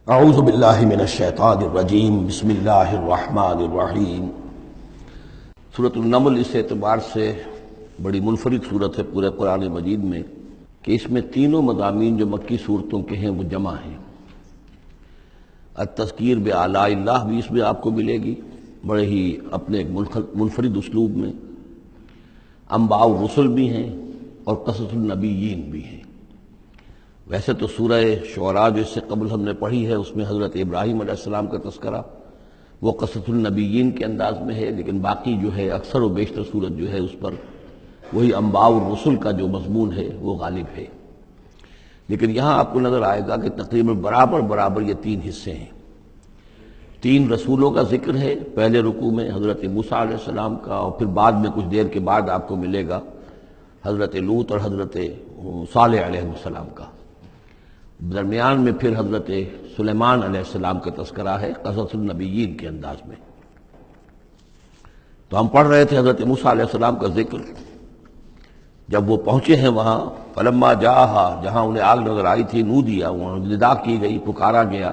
اعوذ باللہ من الشیطان الرجیم بسم اللہ الرحمن الرحیم۔ سورۃ النمل اس اعتبار سے بڑی منفرد صورت ہے پورے قرآن مجید میں کہ اس میں تینوں مضامین جو مکی صورتوں کے ہیں وہ جمع ہیں۔ التذکیر بآلاء اللہ بھی اس میں آپ کو ملے گی بڑے ہی اپنے ایک منفرد اسلوب میں، انباء الرسل بھی ہیں اور قصص النبیین بھی ہیں۔ ویسے تو سورہ شعراء جو اس سے قبل ہم نے پڑھی ہے اس میں حضرت ابراہیم علیہ السلام کا تذکرہ وہ قصص النبیین کے انداز میں ہے، لیکن باقی جو ہے اکثر و بیشتر صورت جو ہے اس پر وہی انباء الرسل کا جو مضمون ہے وہ غالب ہے۔ لیکن یہاں آپ کو نظر آئے گا کہ تقریباً برابر یہ تین حصے ہیں۔ تین رسولوں کا ذکر ہے، پہلے رکوع میں حضرت موسیٰ علیہ السلام کا، اور پھر بعد میں کچھ دیر کے بعد آپ کو ملے گا حضرت لوط اور حضرت صالح علیہ السلام کا۔ درمیان میں پھر حضرت سلیمان علیہ السلام کا تذکرہ ہے قصص النبیین کے انداز میں۔ تو ہم پڑھ رہے تھے حضرت موسیٰ علیہ السلام کا ذکر، جب وہ پہنچے ہیں وہاں فلما جاہا، جہاں انہیں آگ نظر آئی تھی، نودیا، وہاں ندا کی گئی، پکارا گیا،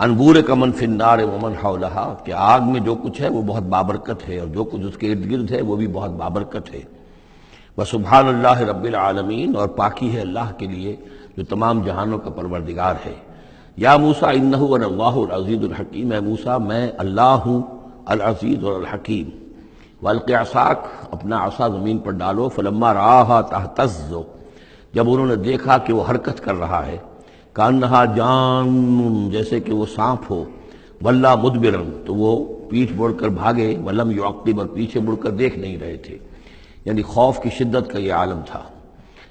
انبور کا من فی النار ومن حولہا، کہ آگ میں جو کچھ ہے وہ بہت بابرکت ہے اور جو کچھ اس کے ارد گرد ہے وہ بھی بہت بابرکت ہے۔ وسبحان اللہ رب العالمین، اور پاکی ہے اللہ کے لیے جو تمام جہانوں کا پروردگار ہے۔ یا موسیٰ انہ انا اللہ العزیز الحکیم، اے موسیٰ میں اللہ ہوں العزیز اور الحکیم۔ والق عصاک، اپنا عصا زمین پر ڈالو، فلما رآہا تہتز، جب انہوں نے دیکھا کہ وہ حرکت کر رہا ہے، کانہا جان، جیسے کہ وہ سانپ ہو، ولا مدبرا، تو وہ پیٹھ موڑ کر بھاگے، ولم یعقب، اور پیچھے مڑ کر دیکھ نہیں رہے تھے، یعنی خوف کی شدت کا یہ عالم تھا۔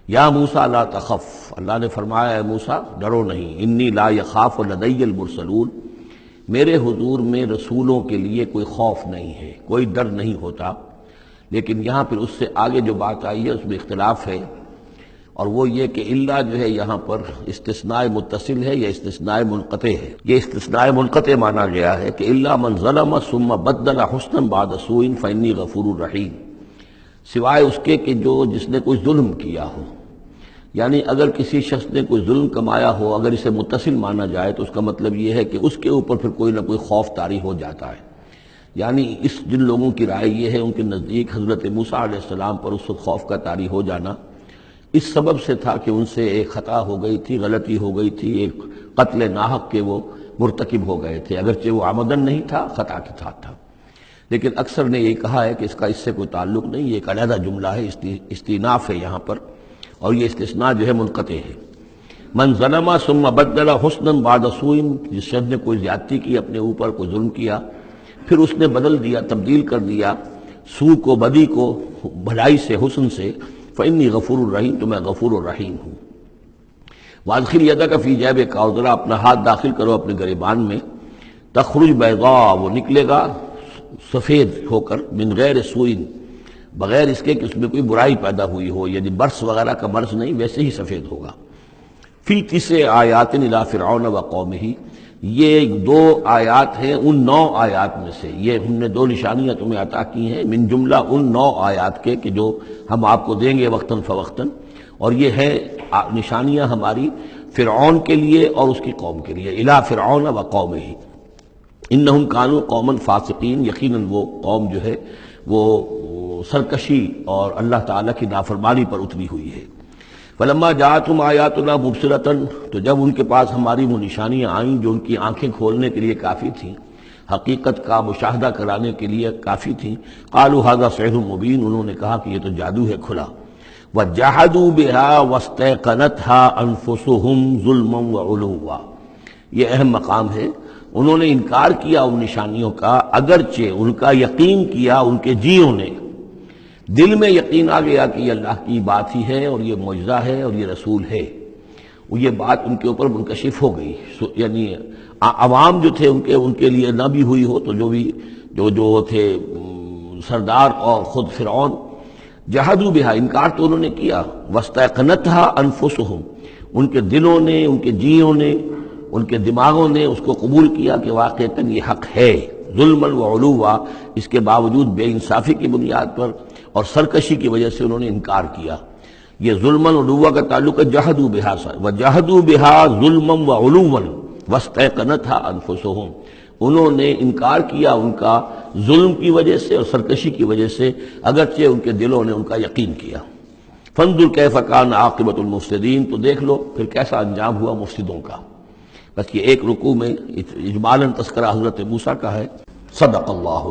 یا موسیٰ لا تخف، اللہ نے فرمایا اے موسیٰ ڈرو نہیں، انی لا یخاف لدی المرسلون، میرے حضور میں رسولوں کے لیے کوئی خوف نہیں ہے، کوئی ڈر نہیں ہوتا۔ لیکن یہاں پھر اس سے آگے جو بات آئی ہے اس میں اختلاف ہے، اور وہ یہ کہ الا جو ہے یہاں پر استثناء متصل ہے یا استثناء منقطع ہے۔ یہ استثناء منقطع مانا گیا ہے کہ الا من ظلم ثم بدل حسنا بعد سوء فانی غفور رحیم، سوائے اس کے کہ جس نے کوئی ظلم کیا ہو، یعنی اگر کسی شخص نے کوئی ظلم کمایا ہو، اگر اسے متصل مانا جائے تو اس کا مطلب یہ ہے کہ اس کے اوپر پھر کوئی نہ کوئی خوف طاری ہو جاتا ہے۔ یعنی جن لوگوں کی رائے یہ ہے ان کے نزدیک حضرت موسیٰ علیہ السلام پر اس وقت خوف کا طاری ہو جانا اس سبب سے تھا کہ ان سے ایک خطا ہو گئی تھی، غلطی ہو گئی تھی، ایک قتل ناحق کے وہ مرتکب ہو گئے تھے، اگرچہ وہ عمدن نہیں تھا، خطا کے ساتھ تھا۔ لیکن اکثر نے یہ کہا ہے کہ اس کا اس سے کوئی تعلق نہیں، یہ ایک علیحدہ جملہ ہے، استئناف ہے یہاں پر، اور یہ استثناء جو ہے منقطع ہے۔ من ظلم ثم بدل حسنا بعد سوء، جس شخص نے کوئی زیادتی کی اپنے اوپر، کوئی ظلم کیا، پھر اس نے بدل دیا، تبدیل کر دیا سوء کو، بدی کو، بھلائی سے، حسن سے، فانی غفور الرحیم، تو میں غفور الرحیم ہوں۔ وادخل یدک فی جیبک، اور ذرا اپنا ہاتھ داخل کرو اپنے گریبان میں، تخرج بیضاء، وہ نکلے گا سفید ہو کر، من غیر سوء، بغیر اس کے کہ اس میں کوئی برائی پیدا ہوئی ہو، یعنی برس وغیرہ کا برس نہیں، ویسے ہی سفید ہوگا۔ فی 9 آیات الی فرعون وقومہ، یہ 2 آیات ہیں ان 9 آیات میں سے، یہ ہم نے 2 نشانیاں تمہیں عطا کی ہیں من جملہ ان 9 آیات کے کہ جو ہم آپ کو دیں گے وقتاً فوقتاً، اور یہ ہے نشانیاں ہماری فرعون کے لیے اور اس کی قوم کے لیے، الی فرعون وقومہ انہم کانوا قوما فاسقین، یقیناً وہ قوم جو ہے وہ سرکشی اور اللہ تعالیٰ کی نافرمانی پر اتری ہوئی ہے۔ فلما جاءتہم آیاتنا مبصرۃ، تو جب ان کے پاس ہماری وہ نشانیاں آئیں جو ان کی آنکھیں کھولنے کے لیے کافی تھیں، حقیقت کا مشاہدہ کرانے کے لیے کافی تھیں، قالوا ھذا سحر مبین، انہوں نے کہا کہ یہ تو جادو ہے کھلا۔ وجحدوا بها واستيقنتها انفسهم ظلما وعلوا، یہ اہم مقام ہے، انہوں نے انکار کیا ان نشانیوں کا، اگرچہ ان کا یقین کیا ان کے جیوں نے، دل میں یقین آ گیا کہ یہ اللہ کی بات ہی ہے اور یہ معجزہ ہے اور یہ رسول ہے، وہ یہ بات ان کے اوپر منکشف ہو گئی، یعنی عوام جو تھے ان کے لیے نہ بھی ہوئی ہو تو جو تھے سردار اور خود فرعون، جحدوا بہا، انکار تو انہوں نے کیا، واستيقنتها انفسهم، ان کے دلوں نے، ان کے جیوں نے، ان کے دماغوں نے اس کو قبول کیا کہ واقعتاً یہ حق ہے، ظلما وعلوا، اس کے باوجود بے انصافی کی بنیاد پر اور سرکشی کی وجہ سے انہوں نے انکار کیا۔ یہ ظلما وعلوا کا تعلق ہے جحدوا بہا سے، وجحدوا بہا ظلما وعلوا واستيقنتها انفسهم، انہوں نے انکار کیا ان کا ظلم کی وجہ سے اور سرکشی کی وجہ سے، اگرچہ ان کے دلوں نے ان کا یقین کیا۔ فانظر کیف کان عاقبۃ المفسدین، تو دیکھ لو پھر کیسا انجام ہوا مفسدوں کا۔ بس یہ ایک رکوع میں اجمالاً تذکرہ حضرت موسیٰ کا ہے۔ صدق اللہ